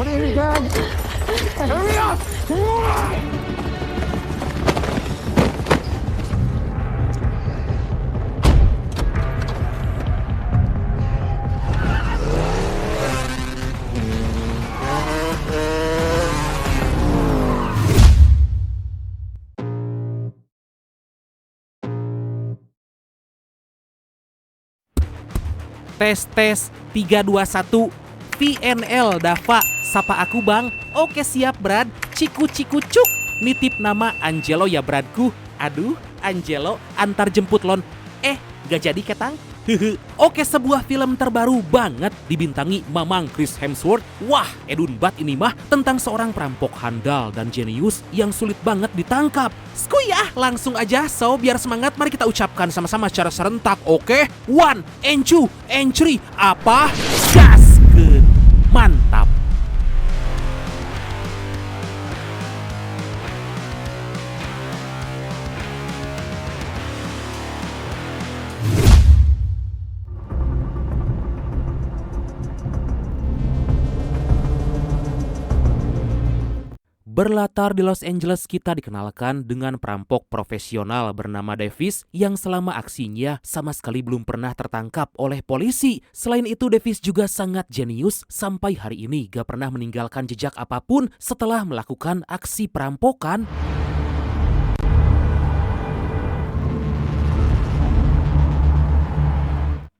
Please, Dad. Hurry up! Tes 321 VNL Dava, sapa aku bang. Oke siap Brad, ciku cuk. Nitip nama Angelo ya Bradku. Aduh Angelo, antar jemput lon. Gak jadi ketang. Oke, sebuah film terbaru banget dibintangi Mamang Chris Hemsworth. Wah, edun bat ini mah tentang seorang perampok handal dan jenius yang sulit banget ditangkap. Skuy ya, langsung aja. So, biar semangat mari kita ucapkan sama-sama secara serentak. Oke, 1, and 2, and 3. Apa? Gaskeun. Mantap. Berlatar di Los Angeles, kita dikenalkan dengan perampok profesional bernama Davis yang selama aksinya sama sekali belum pernah tertangkap oleh polisi. Selain itu, Davis juga sangat jenius sampai hari ini gak pernah meninggalkan jejak apapun setelah melakukan aksi perampokan.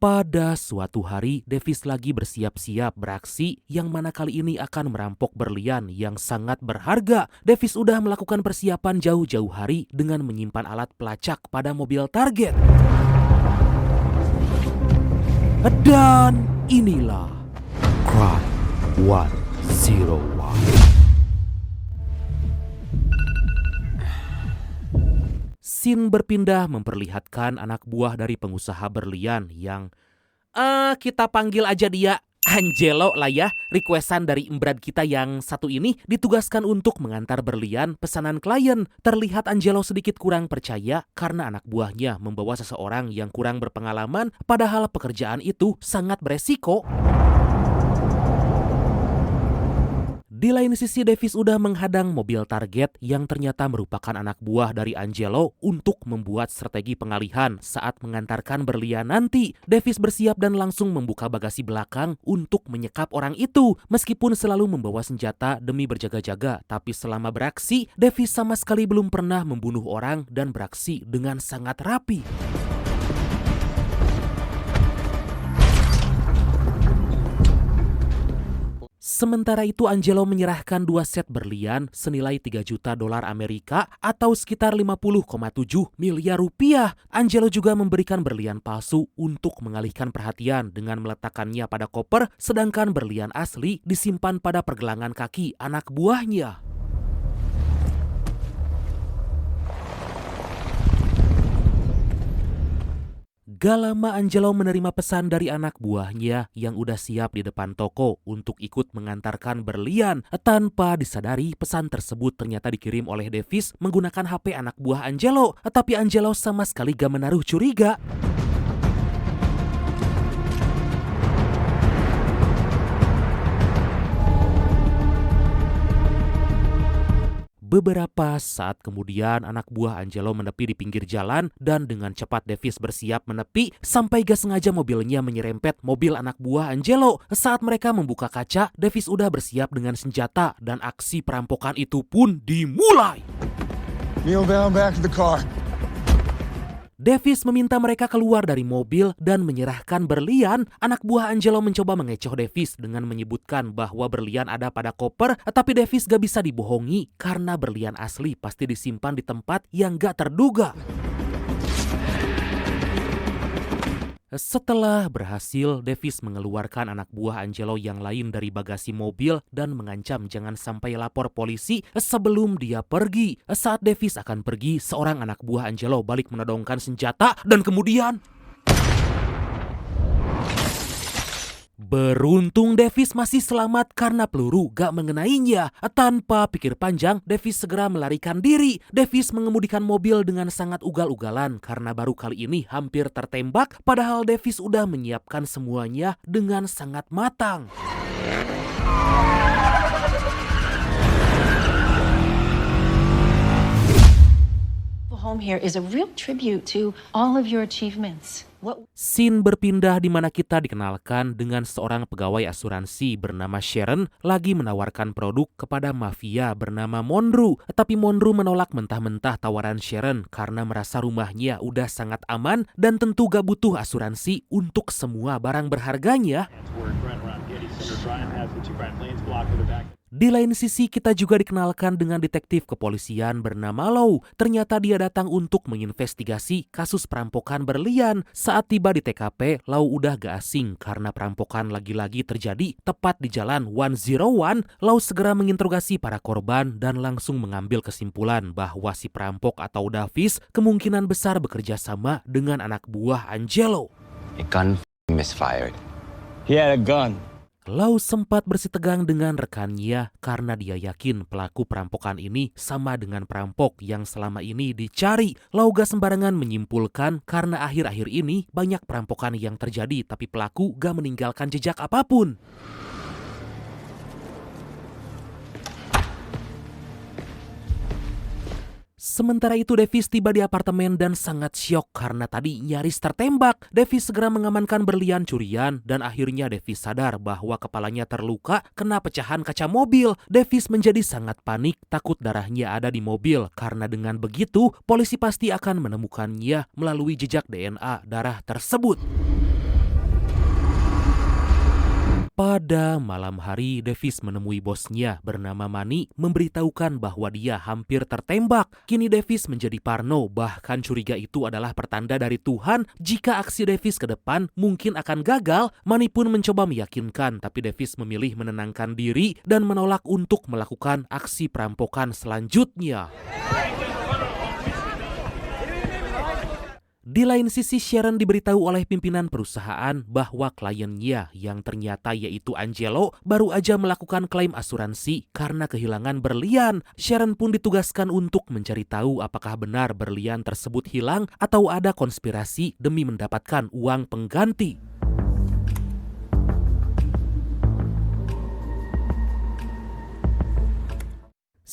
Pada suatu hari, Davis lagi bersiap-siap beraksi yang mana kali ini akan merampok berlian yang sangat berharga. Davis udah melakukan persiapan jauh-jauh hari dengan menyimpan alat pelacak pada mobil target. Dan inilah Crime 101. Scene berpindah memperlihatkan anak buah dari pengusaha berlian yang kita panggil aja dia Angelo lah ya. Requestan dari embrad kita yang satu ini ditugaskan untuk mengantar berlian pesanan klien. Terlihat Angelo sedikit kurang percaya karena anak buahnya membawa seseorang yang kurang berpengalaman, padahal pekerjaan itu sangat beresiko. Di lain sisi, Davis udah menghadang mobil target yang ternyata merupakan anak buah dari Angelo untuk membuat strategi pengalihan saat mengantarkan berlian nanti. Davis bersiap dan langsung membuka bagasi belakang untuk menyekap orang itu. Meskipun selalu membawa senjata demi berjaga-jaga, tapi selama beraksi, Davis sama sekali belum pernah membunuh orang dan beraksi dengan sangat rapi. Sementara itu, Angelo menyerahkan 2 set berlian senilai 3 juta dolar Amerika atau sekitar 50,7 miliar rupiah. Angelo juga memberikan berlian palsu untuk mengalihkan perhatian dengan meletakkannya pada koper, sedangkan berlian asli disimpan pada pergelangan kaki anak buahnya. Gak lama Angelo menerima pesan dari anak buahnya yang udah siap di depan toko untuk ikut mengantarkan berlian. Tanpa disadari, pesan tersebut ternyata dikirim oleh Davis menggunakan HP anak buah Angelo. Tapi Angelo sama sekali gak menaruh curiga. Beberapa saat kemudian anak buah Angelo menepi di pinggir jalan dan dengan cepat Davis bersiap menepi sampai gak sengaja mobilnya menyerempet mobil anak buah Angelo. Saat mereka membuka kaca, Davis udah bersiap dengan senjata dan aksi perampokan itu pun dimulai. Kneel down back to the car. Davis meminta mereka keluar dari mobil dan menyerahkan berlian. Anak buah Angelo mencoba mengecoh Davis dengan menyebutkan bahwa berlian ada pada koper, tapi Davis gak bisa dibohongi karena berlian asli pasti disimpan di tempat yang gak terduga. Setelah berhasil, Davis mengeluarkan anak buah Angelo yang lain dari bagasi mobil dan mengancam jangan sampai lapor polisi sebelum dia pergi. Saat Davis akan pergi, seorang anak buah Angelo balik menodongkan senjata dan kemudian... Beruntung Davis masih selamat karena peluru gak mengenainya. Tanpa pikir panjang, Davis segera melarikan diri. Davis mengemudikan mobil dengan sangat ugal-ugalan karena baru kali ini hampir tertembak, padahal Davis udah menyiapkan semuanya dengan sangat matang. home here is a real tribute to all of your achievements. Scene berpindah di mana kita dikenalkan dengan seorang pegawai asuransi bernama Sharon lagi menawarkan produk kepada mafia bernama Monroe. Tapi Monroe menolak mentah-mentah tawaran Sharon karena merasa rumahnya udah sangat aman dan tentu gak butuh asuransi untuk semua barang berharganya. Di lain sisi kita juga dikenalkan dengan detektif kepolisian bernama Lau. Ternyata dia datang untuk menginvestigasi kasus perampokan berlian. Saat tiba di TKP, Lau udah gak asing karena perampokan lagi-lagi terjadi tepat di jalan 101. Lau segera menginterogasi para korban dan langsung mengambil kesimpulan bahwa si perampok atau Davis kemungkinan besar bekerja sama dengan anak buah Angelo. A gun misfired. He had a gun. Lau sempat bersitegang dengan rekannya karena dia yakin pelaku perampokan ini sama dengan perampok yang selama ini dicari. Lau gak sembarangan menyimpulkan karena akhir-akhir ini banyak perampokan yang terjadi tapi pelaku gak meninggalkan jejak apapun. Sementara itu Davis tiba di apartemen dan sangat syok karena tadi nyaris tertembak. Davis segera mengamankan berlian curian dan akhirnya Davis sadar bahwa kepalanya terluka kena pecahan kaca mobil. Davis menjadi sangat panik, takut darahnya ada di mobil karena dengan begitu polisi pasti akan menemukannya melalui jejak DNA darah tersebut. Pada malam hari, Davis menemui bosnya bernama Manny memberitahukan bahwa dia hampir tertembak. Kini Davis menjadi parno, bahkan curiga itu adalah pertanda dari Tuhan. Jika aksi Davis ke depan mungkin akan gagal, Manny pun mencoba meyakinkan, tapi Davis memilih menenangkan diri dan menolak untuk melakukan aksi perampokan selanjutnya. Di lain sisi, Sharon diberitahu oleh pimpinan perusahaan bahwa kliennya yang ternyata yaitu Angelo baru aja melakukan klaim asuransi karena kehilangan berlian. Sharon pun ditugaskan untuk mencari tahu apakah benar berlian tersebut hilang atau ada konspirasi demi mendapatkan uang pengganti.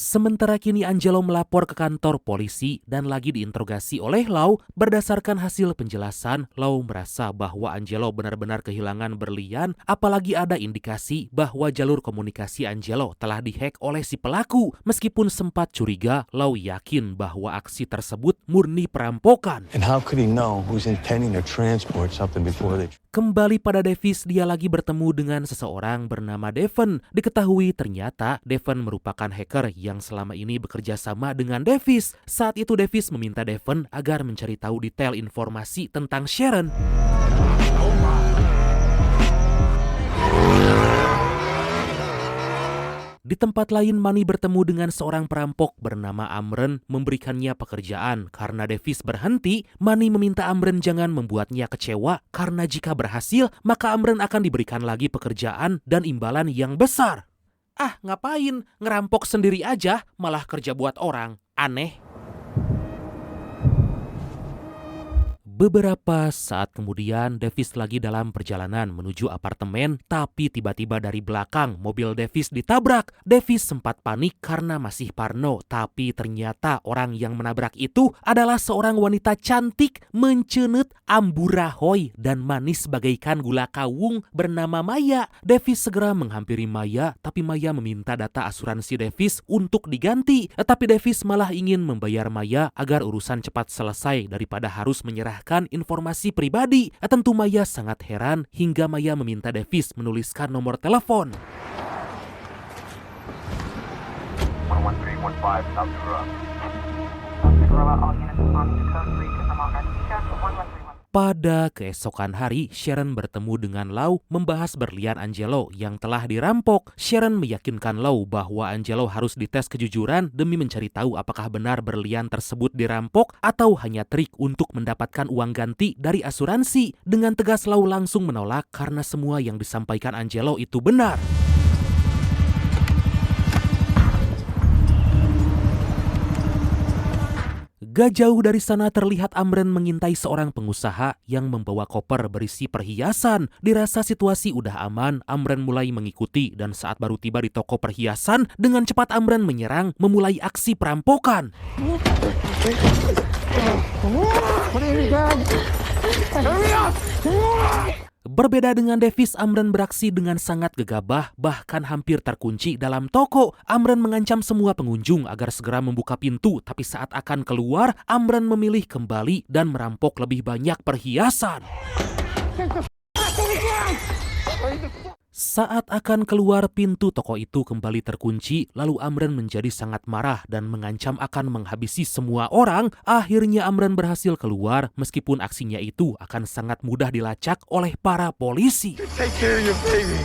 Sementara kini Angelo melapor ke kantor polisi dan lagi diinterogasi oleh Lau. Berdasarkan hasil penjelasan, Lau merasa bahwa Angelo benar-benar kehilangan berlian, apalagi ada indikasi bahwa jalur komunikasi Angelo telah dihack oleh si pelaku. Meskipun sempat curiga, Lau yakin bahwa aksi tersebut murni perampokan. And how could he know who's intending to transport something before they... Kembali pada Davis, dia lagi bertemu dengan seseorang bernama Devon. Diketahui ternyata Devon merupakan hacker yang selama ini bekerja sama dengan Davis. Saat itu Davis meminta Devon agar mencari tahu detail informasi tentang Sharon. Di tempat lain, Manny bertemu dengan seorang perampok bernama Amren memberikannya pekerjaan. Karena Davis berhenti, Manny meminta Amren jangan membuatnya kecewa karena jika berhasil, maka Amren akan diberikan lagi pekerjaan dan imbalan yang besar. Ah, ngapain? Ngerampok sendiri aja, malah kerja buat orang. Aneh. Beberapa saat kemudian, Davis lagi dalam perjalanan menuju apartemen, tapi tiba-tiba dari belakang mobil Davis ditabrak. Davis sempat panik karena masih parno, tapi ternyata orang yang menabrak itu adalah seorang wanita cantik, mencenut, amburahoy, dan manis bagaikan gula kawung bernama Maya. Davis segera menghampiri Maya, tapi Maya meminta data asuransi Davis untuk diganti. Tapi Davis malah ingin membayar Maya agar urusan cepat selesai daripada harus menyerahkan informasi pribadi. Tentu Maya sangat heran hingga Maya meminta Davis menuliskan nomor telepon. 11315 South Aurora. South Aurora, all units responding to code 3 to Vermont Rescue Task 113. Pada keesokan hari, Sharon bertemu dengan Lau membahas berlian Angelo yang telah dirampok. Sharon meyakinkan Lau bahwa Angelo harus dites kejujuran demi mencari tahu apakah benar berlian tersebut dirampok atau hanya trik untuk mendapatkan uang ganti dari asuransi. Dengan tegas Lau langsung menolak karena semua yang disampaikan Angelo itu benar. Gak jauh dari sana terlihat Amren mengintai seorang pengusaha yang membawa koper berisi perhiasan. Dirasa situasi udah aman, Amren mulai mengikuti dan saat baru tiba di toko perhiasan, dengan cepat Amren menyerang memulai aksi perampokan. What are you doing? Hurry up! Berbeda dengan Davis, Amren beraksi dengan sangat gegabah, bahkan hampir terkunci dalam toko. Amren mengancam semua pengunjung agar segera membuka pintu, tapi saat akan keluar, Amren memilih kembali dan merampok lebih banyak perhiasan. Saat akan keluar, pintu toko itu kembali terkunci, lalu Amren menjadi sangat marah dan mengancam akan menghabisi semua orang. Akhirnya Amren berhasil keluar, meskipun aksinya itu akan sangat mudah dilacak oleh para polisi. Take care of your baby.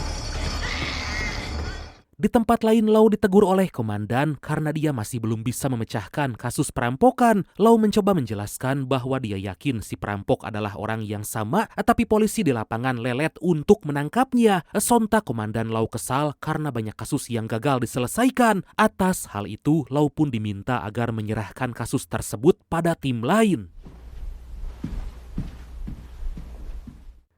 Di tempat lain, Lau ditegur oleh komandan karena dia masih belum bisa memecahkan kasus perampokan. Lau mencoba menjelaskan bahwa dia yakin si perampok adalah orang yang sama, tapi polisi di lapangan lelet untuk menangkapnya. Sontak komandan Lau kesal karena banyak kasus yang gagal diselesaikan. Atas hal itu, Lau pun diminta agar menyerahkan kasus tersebut pada tim lain.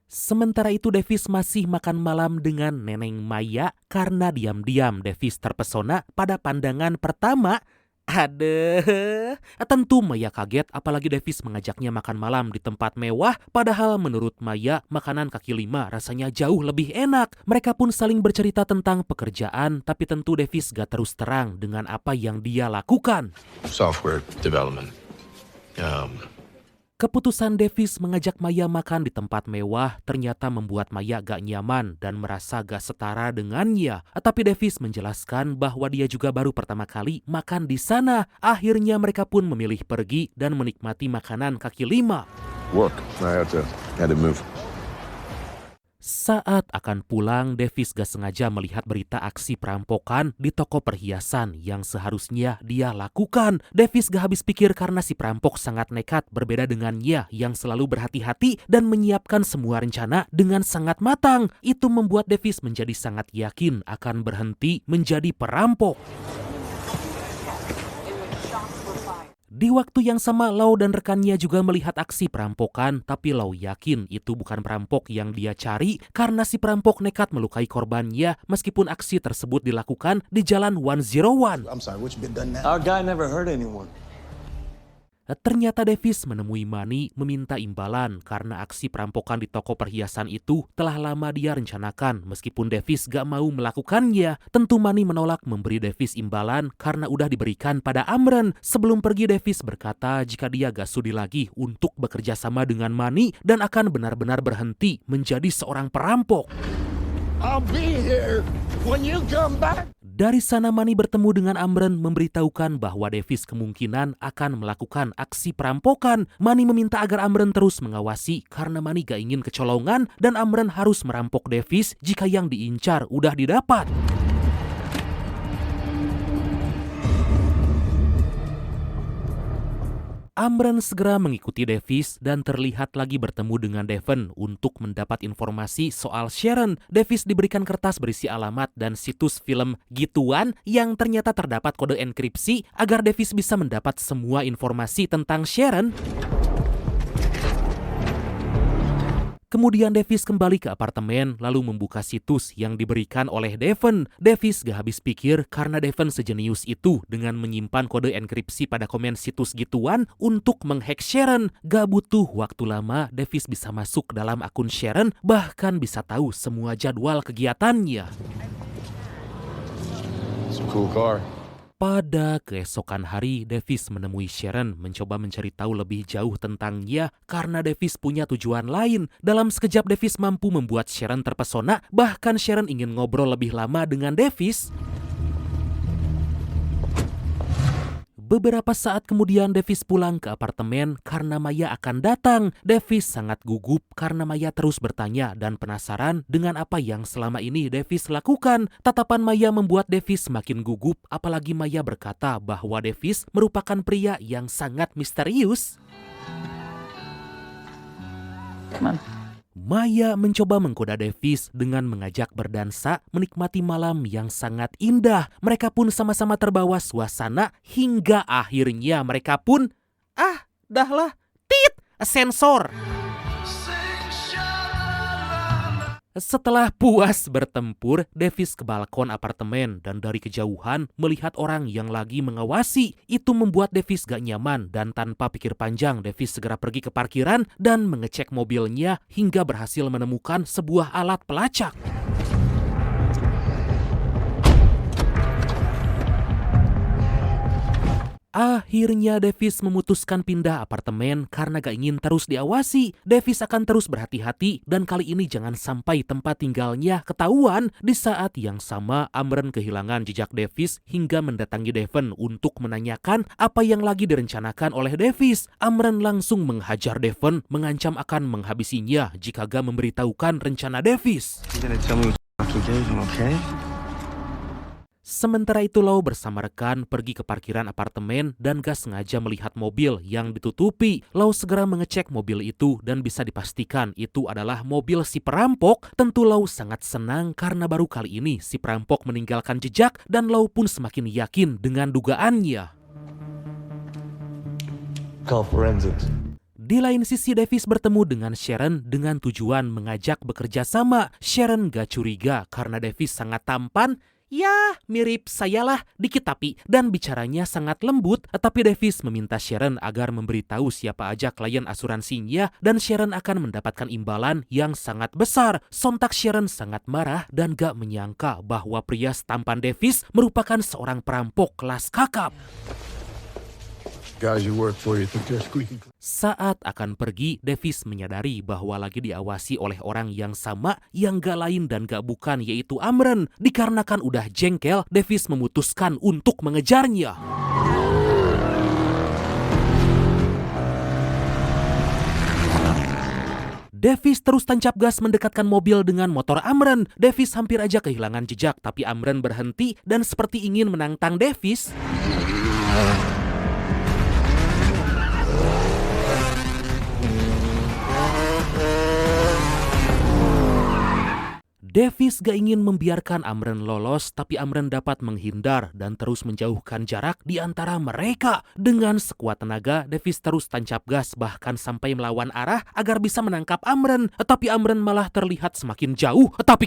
Sementara itu Davis masih makan malam dengan Neneng Maya karena diam-diam Davis terpesona pada pandangan pertama. Aduh, tentu Maya kaget apalagi Davis mengajaknya makan malam di tempat mewah, padahal menurut Maya makanan kaki lima rasanya jauh lebih enak. Mereka pun saling bercerita tentang pekerjaan, tapi tentu Davis gak terus terang dengan apa yang dia lakukan. Software development. Keputusan Davis mengajak Maya makan di tempat mewah ternyata membuat Maya gak nyaman dan merasa gak setara dengannya. Tapi Davis menjelaskan bahwa dia juga baru pertama kali makan di sana. Akhirnya mereka pun memilih pergi dan menikmati makanan kaki lima. Work. I had to move. Saat akan pulang, Davis gak sengaja melihat berita aksi perampokan di toko perhiasan yang seharusnya dia lakukan. Davis gak habis pikir karena si perampok sangat nekat, berbeda dengannya yang selalu berhati-hati dan menyiapkan semua rencana dengan sangat matang. Itu membuat Davis menjadi sangat yakin akan berhenti menjadi perampok. Di waktu yang sama, Lau dan rekannya juga melihat aksi perampokan, tapi Lau yakin itu bukan perampok yang dia cari karena si perampok nekat melukai korbannya meskipun aksi tersebut dilakukan di Jalan 101. I'm sorry, what's been done now? Our guy never hurt anyone. Ternyata Davis menemui Manny meminta imbalan karena aksi perampokan di toko perhiasan itu telah lama dia rencanakan meskipun Davis gak mau melakukannya. Tentu Manny menolak memberi Davis imbalan karena udah diberikan pada Amren. Sebelum pergi Davis berkata jika dia gak sudi lagi untuk bekerja sama dengan Manny dan akan benar-benar berhenti menjadi seorang perampok. I'll be here when you come back. Dari sana Manny bertemu dengan Amren memberitahukan bahwa Davis kemungkinan akan melakukan aksi perampokan. Manny meminta agar Amren terus mengawasi karena Manny gak ingin kecolongan dan Amren harus merampok Davis jika yang diincar udah didapat. Amren segera mengikuti Davis dan terlihat lagi bertemu dengan Devon untuk mendapat informasi soal Sharon. Davis diberikan kertas berisi alamat dan situs film gituan yang ternyata terdapat kode enkripsi agar Davis bisa mendapat semua informasi tentang Sharon. Kemudian Davis kembali ke apartemen lalu membuka situs yang diberikan oleh Devon. Davis gak habis pikir karena Devon sejenius itu dengan menyimpan kode enkripsi pada komen situs gituan untuk menghack Sharon. Gak butuh waktu lama, Davis bisa masuk dalam akun Sharon, bahkan bisa tahu semua jadwal kegiatannya. It's a cool car. Pada keesokan hari, Davis menemui Sharon mencoba mencari tahu lebih jauh tentangnya karena Davis punya tujuan lain. Dalam sekejap Davis mampu membuat Sharon terpesona, bahkan Sharon ingin ngobrol lebih lama dengan Davis. Beberapa saat kemudian Davis pulang ke apartemen karena Maya akan datang. Davis sangat gugup karena Maya terus bertanya dan penasaran dengan apa yang selama ini Davis lakukan. Tatapan Maya membuat Davis makin gugup, apalagi Maya berkata bahwa Davis merupakan pria yang sangat misterius. Maya mencoba menggoda Davis dengan mengajak berdansa, menikmati malam yang sangat indah. Mereka pun sama-sama terbawa suasana hingga akhirnya mereka pun, dahlah, sensor. Setelah puas bertempur, Davis ke balkon apartemen dan dari kejauhan melihat orang yang lagi mengawasi. Itu membuat Davis gak nyaman dan tanpa pikir panjang Davis segera pergi ke parkiran dan mengecek mobilnya hingga berhasil menemukan sebuah alat pelacak. Akhirnya Davis memutuskan pindah apartemen karena gak ingin terus diawasi. Davis akan terus berhati-hati dan kali ini jangan sampai tempat tinggalnya ketahuan. Di saat yang sama, Amren kehilangan jejak Davis hingga mendatangi Devon untuk menanyakan apa yang lagi direncanakan oleh Davis. Amren langsung menghajar Devon, mengancam akan menghabisinya jika gak memberitahukan rencana Davis. Sementara itu Lau bersama rekan pergi ke parkiran apartemen dan gak sengaja melihat mobil yang ditutupi. Lau segera mengecek mobil itu dan bisa dipastikan itu adalah mobil si perampok. Tentu Lau sangat senang karena baru kali ini si perampok meninggalkan jejak dan Lau pun semakin yakin dengan dugaannya. Call forensics. Di lain sisi Davis bertemu dengan Sharon dengan tujuan mengajak bekerja sama. Sharon gak curiga karena Davis sangat tampan. Ya, mirip sayalah dikit tapi, dan bicaranya sangat lembut. Tapi Davis meminta Sharon agar memberitahu siapa aja klien asuransinya dan Sharon akan mendapatkan imbalan yang sangat besar. Sontak Sharon sangat marah dan gak menyangka bahwa pria tampan Davis merupakan seorang perampok kelas kakap. Guys you work for, you think they're squeaky clean? Saat akan pergi, Davis menyadari bahwa lagi diawasi oleh orang yang sama yang gak lain dan gak bukan yaitu Amren. Dikarenakan udah jengkel, Davis memutuskan untuk mengejarnya. Davis terus tancap gas mendekatkan mobil dengan motor Amren. Davis hampir aja kehilangan jejak, tapi Amren berhenti dan seperti ingin menantang Davis. Davis gak ingin membiarkan Amren lolos, tapi Amren dapat menghindar dan terus menjauhkan jarak di antara mereka. Dengan sekuat tenaga, Davis terus tancap gas bahkan sampai melawan arah agar bisa menangkap Amren. Tapi Amren malah terlihat semakin jauh. Tapi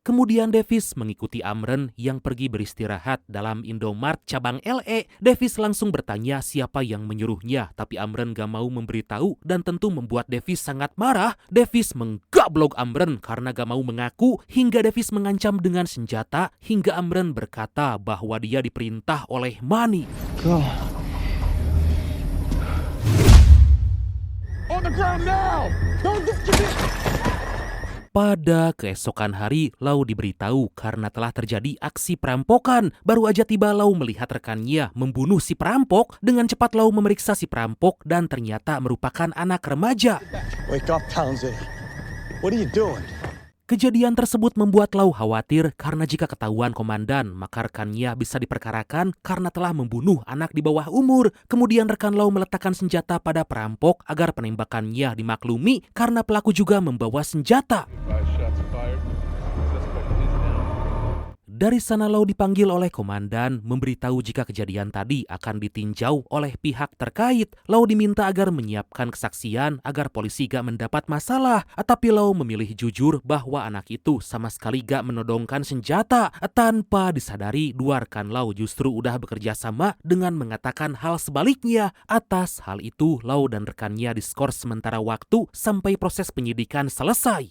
Kemudian Davis mengikuti Amren yang pergi beristirahat dalam Indomart cabang LA. Davis langsung bertanya siapa yang menyuruhnya, tapi Amren gak mau memberitahu dan tentu membuat Davis sangat marah. Davis menggablok Amren karena gak mau mengaku hingga Davis mengancam dengan senjata hingga Amren berkata bahwa dia diperintah oleh Manny. Go. On the ground now! Don't get Pada keesokan hari, Lau diberitahu karena telah terjadi aksi perampokan. Baru aja tiba Lau melihat rekannya membunuh si perampok. Dengan cepat Lau memeriksa si perampok dan ternyata merupakan anak remaja. Wake up, Townsend. What are you doing? Kejadian tersebut membuat Lau khawatir karena jika ketahuan komandan, maka rekannya bisa diperkarakan karena telah membunuh anak di bawah umur. Kemudian rekan Lau meletakkan senjata pada perampok agar penembakannya dimaklumi karena pelaku juga membawa senjata. Dari sana Lau dipanggil oleh komandan memberitahu jika kejadian tadi akan ditinjau oleh pihak terkait. Lau diminta agar menyiapkan kesaksian agar polisi gak mendapat masalah. Tapi Lau memilih jujur bahwa anak itu sama sekali gak menodongkan senjata. Tanpa disadari, dua rekan Lau justru udah bekerja sama dengan mengatakan hal sebaliknya. Atas hal itu, Lau dan rekannya diskors sementara waktu sampai proses penyidikan selesai.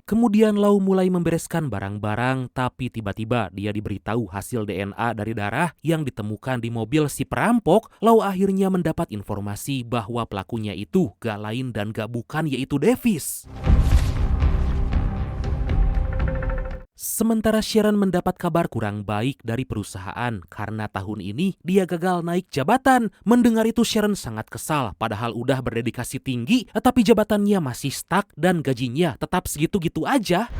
Kemudian Lau mulai membereskan barang-barang, tapi tiba-tiba dia diberitahu hasil DNA dari darah yang ditemukan di mobil si perampok. Lau akhirnya mendapat informasi bahwa pelakunya itu gak lain dan gak bukan yaitu Davis. Sementara Sharon mendapat kabar kurang baik dari perusahaan karena tahun ini dia gagal naik jabatan. Mendengar itu Sharon sangat kesal padahal udah berdedikasi tinggi tapi jabatannya masih stuck dan gajinya tetap segitu-gitu aja.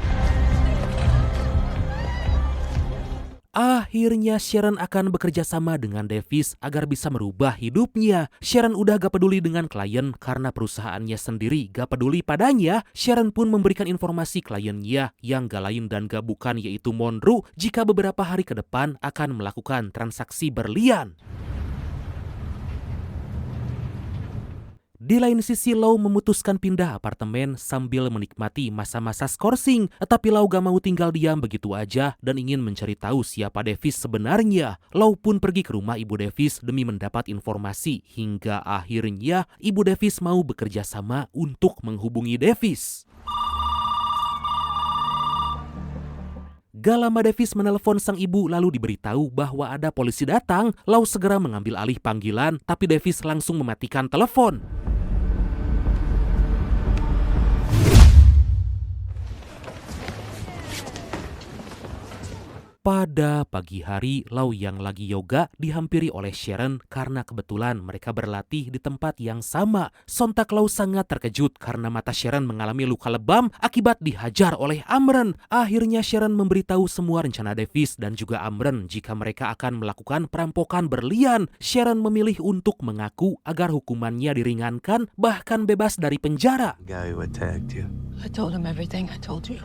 Akhirnya Sharon akan bekerja sama dengan Davis agar bisa merubah hidupnya. Sharon udah gak peduli dengan klien karena perusahaannya sendiri gak peduli padanya. Sharon pun memberikan informasi kliennya yang gak lain dan gak bukan yaitu Monroe jika beberapa hari ke depan akan melakukan transaksi berlian. Di lain sisi, Lau memutuskan pindah apartemen sambil menikmati masa-masa skorsing. Tapi Lau gak mau tinggal diam begitu aja dan ingin mencari tahu siapa Davis sebenarnya. Lau pun pergi ke rumah Ibu Davis demi mendapat informasi. Hingga akhirnya Ibu Davis mau bekerja sama untuk menghubungi Davis. Gak lama Davis menelpon sang ibu lalu diberitahu bahwa ada polisi datang. Lau segera mengambil alih panggilan, tapi Davis langsung mematikan telepon. Pada pagi hari, Lau yang lagi yoga dihampiri oleh Sharon karena kebetulan mereka berlatih di tempat yang sama. Sontak Lau sangat terkejut karena mata Sharon mengalami luka lebam akibat dihajar oleh Amren. Akhirnya Sharon memberitahu semua rencana Davis dan juga Amren jika mereka akan melakukan perampokan berlian. Sharon memilih untuk mengaku agar hukumannya diringankan bahkan bebas dari penjara. The guy who attacked you. I told him everything I told you.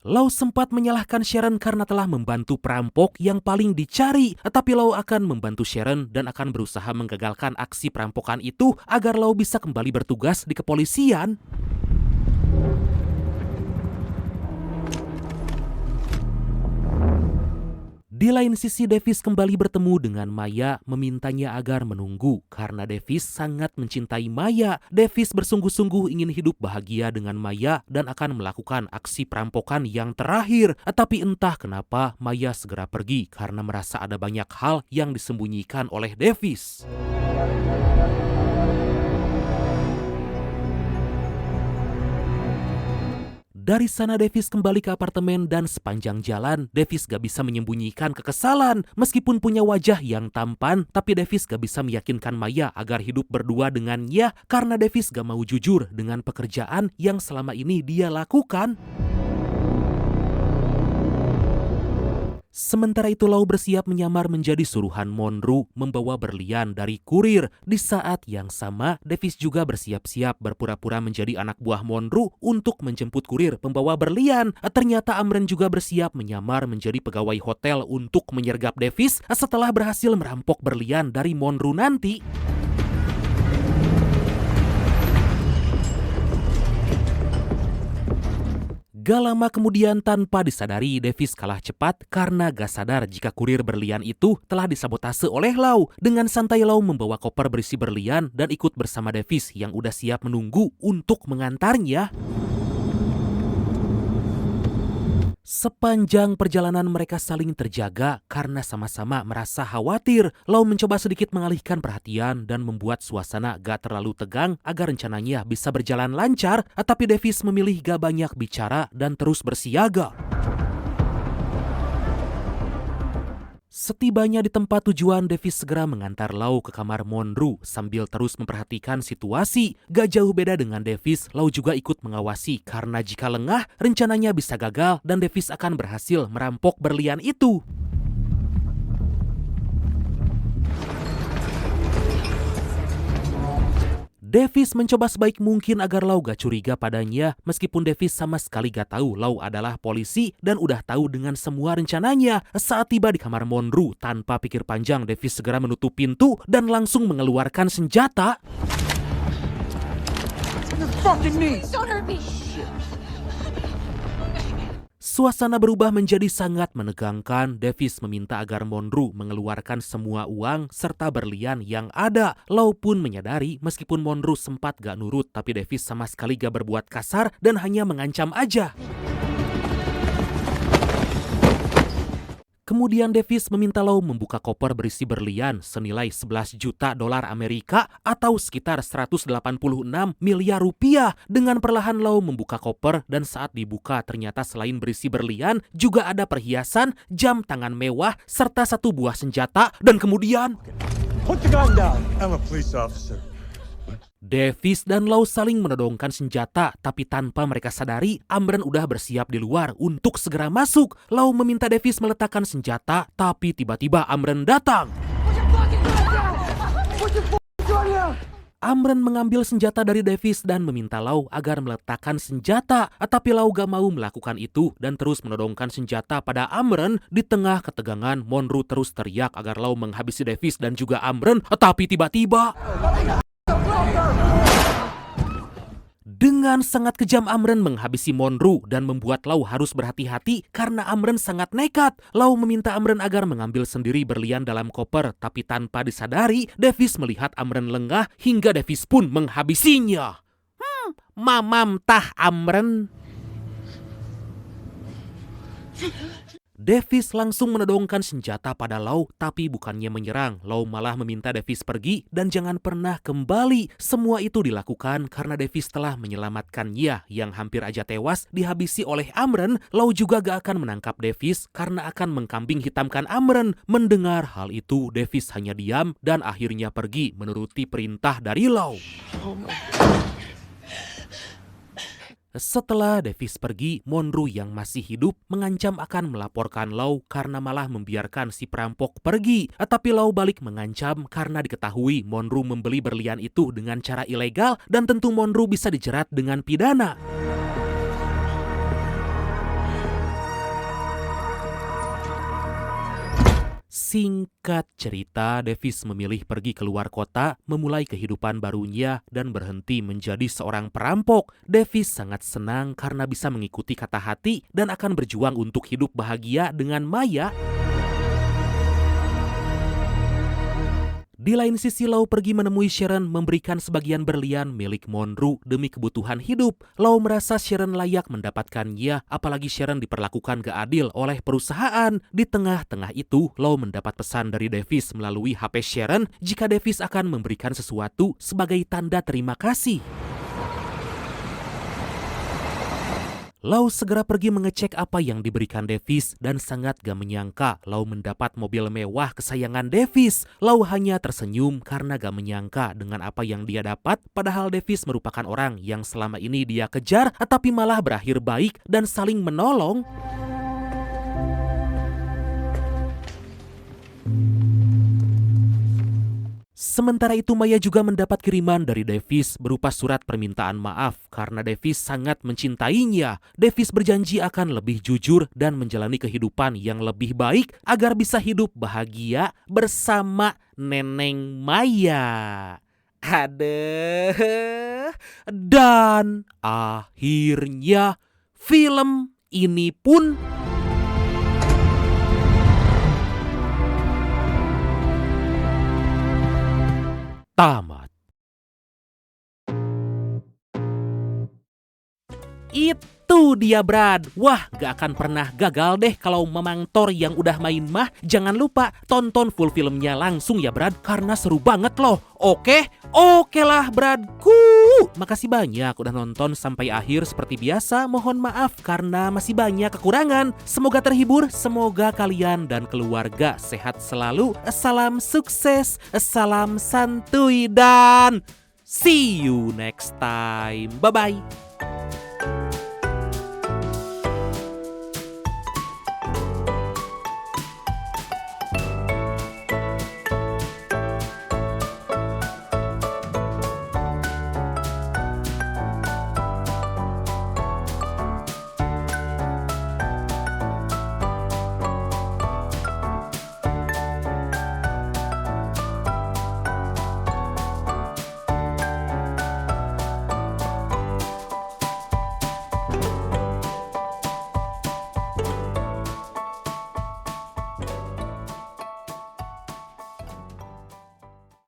Lau sempat menyalahkan Sharon karena telah membantu perampok yang paling dicari. Tapi Lau akan membantu Sharon dan akan berusaha menggagalkan aksi perampokan itu agar Lau bisa kembali bertugas di kepolisian. Di lain sisi, Davis kembali bertemu dengan Maya, memintanya agar menunggu karena Davis sangat mencintai Maya. Davis bersungguh-sungguh ingin hidup bahagia dengan Maya dan akan melakukan aksi perampokan yang terakhir. Tapi entah kenapa Maya segera pergi karena merasa ada banyak hal yang disembunyikan oleh Davis. Dari sana Davis kembali ke apartemen dan sepanjang jalan Davis gak bisa menyembunyikan kekesalan. Meskipun punya wajah yang tampan, tapi Davis gak bisa meyakinkan Maya agar hidup berdua dengannya karena Davis gak mau jujur dengan pekerjaan yang selama ini dia lakukan. Sementara itu Lau bersiap menyamar menjadi suruhan Monroe membawa berlian dari kurir. Di saat yang sama, Davis juga bersiap-siap berpura-pura menjadi anak buah Monroe untuk menjemput kurir pembawa berlian. Ternyata Amren juga bersiap menyamar menjadi pegawai hotel untuk menyergap Davis setelah berhasil merampok berlian dari Monroe nanti. Gak lama kemudian tanpa disadari Davis kalah cepat karena gak sadar jika kurir berlian itu telah disabotase oleh Lau. Dengan santai Lau membawa koper berisi berlian dan ikut bersama Davis yang udah siap menunggu untuk mengantarnya. Sepanjang perjalanan mereka saling terjaga karena sama-sama merasa khawatir. Lau mencoba sedikit mengalihkan perhatian dan membuat suasana gak terlalu tegang agar rencananya bisa berjalan lancar. Tapi Davis memilih gak banyak bicara dan terus bersiaga. Setibanya di tempat tujuan, Davis segera mengantar Lau ke kamar Monroe sambil terus memperhatikan situasi. Gak jauh beda dengan Davis, Lau juga ikut mengawasi karena jika lengah, rencananya bisa gagal dan Davis akan berhasil merampok berlian itu. Davis mencoba sebaik mungkin agar Lau gak curiga padanya, meskipun Davis sama sekali gak tahu Lau adalah polisi dan udah tahu dengan semua rencananya. Saat tiba di kamar Monroe, tanpa pikir panjang Davis segera menutup pintu dan langsung mengeluarkan senjata. Suasana berubah menjadi sangat menegangkan. Davis meminta agar Monroe mengeluarkan semua uang serta berlian yang ada. Lau pun menyadari meskipun Monroe sempat gak nurut, tapi Davis sama sekali gak berbuat kasar dan hanya mengancam aja. Kemudian Davis meminta Lau membuka koper berisi berlian senilai 11 juta dolar Amerika atau sekitar 186 miliar rupiah. Dengan perlahan Lau membuka koper dan saat dibuka ternyata selain berisi berlian juga ada perhiasan, jam tangan mewah, serta satu buah senjata dan kemudian... Put the gun down. I'm a police officer. Davis dan Lau saling menodongkan senjata, tapi tanpa mereka sadari, Amren udah bersiap di luar untuk segera masuk. Lau meminta Davis meletakkan senjata, tapi tiba-tiba Amren datang. Amren mengambil senjata dari Davis dan meminta Lau agar meletakkan senjata. Tapi Lau gak mau melakukan itu dan terus menodongkan senjata pada Amren. Di tengah ketegangan, Monroe terus teriak agar Lau menghabisi Davis dan juga Amren. Tapi tiba-tiba... Dengan sangat kejam Amren menghabisi Monroe dan membuat Lau harus berhati-hati karena Amren sangat nekat. Lau meminta Amren agar mengambil sendiri berlian dalam koper, tapi tanpa disadari, Davis melihat Amren lengah hingga Davis pun menghabisinya. Mamam tah Amren. Davis langsung menodongkan senjata pada Lau, tapi bukannya menyerang. Lau malah meminta Davis pergi dan jangan pernah kembali. Semua itu dilakukan karena Davis telah menyelamatkannya yang hampir aja tewas dihabisi oleh Amren. Lau juga gak akan menangkap Davis karena akan mengkambing hitamkan Amren. Mendengar hal itu, Davis hanya diam dan akhirnya pergi menuruti perintah dari Lau. Setelah Davis pergi, Monroe yang masih hidup mengancam akan melaporkan Lau karena malah membiarkan si perampok pergi. Tapi Lau balik mengancam karena diketahui Monroe membeli berlian itu dengan cara ilegal dan tentu Monroe bisa dijerat dengan pidana. Singkat cerita, Davis memilih pergi keluar kota, memulai kehidupan barunya, dan berhenti menjadi seorang perampok. Davis sangat senang karena bisa mengikuti kata hati dan akan berjuang untuk hidup bahagia dengan Maya. Di lain sisi, Lau pergi menemui Sharon memberikan sebagian berlian milik Monroe demi kebutuhan hidup. Lau merasa Sharon layak mendapatkannya, apalagi Sharon diperlakukan gak adil oleh perusahaan. Di tengah-tengah itu, Lau mendapat pesan dari Davis melalui HP Sharon jika Davis akan memberikan sesuatu sebagai tanda terima kasih. Lau segera pergi mengecek apa yang diberikan Davis dan sangat gak menyangka Lau mendapat mobil mewah kesayangan Davis. Lau hanya tersenyum karena gak menyangka dengan apa yang dia dapat, padahal Davis merupakan orang yang selama ini dia kejar tapi malah berakhir baik dan saling menolong. Sementara itu Maya juga mendapat kiriman dari Davis berupa surat permintaan maaf karena Davis sangat mencintainya. Davis berjanji akan lebih jujur dan menjalani kehidupan yang lebih baik agar bisa hidup bahagia bersama Neneng Maya. Aduh. Dan akhirnya film ini pun tamat. Itu dia Brad. Wah, gak akan pernah gagal deh kalau memang Thor yang udah main mah. Jangan lupa tonton full filmnya langsung ya Brad, karena seru banget loh. Oke lah Bradku. Makasih banyak udah nonton sampai akhir. Seperti biasa, mohon maaf karena masih banyak kekurangan. Semoga terhibur, semoga kalian dan keluarga sehat selalu. Salam sukses, salam santuy dan see you next time. Bye-bye.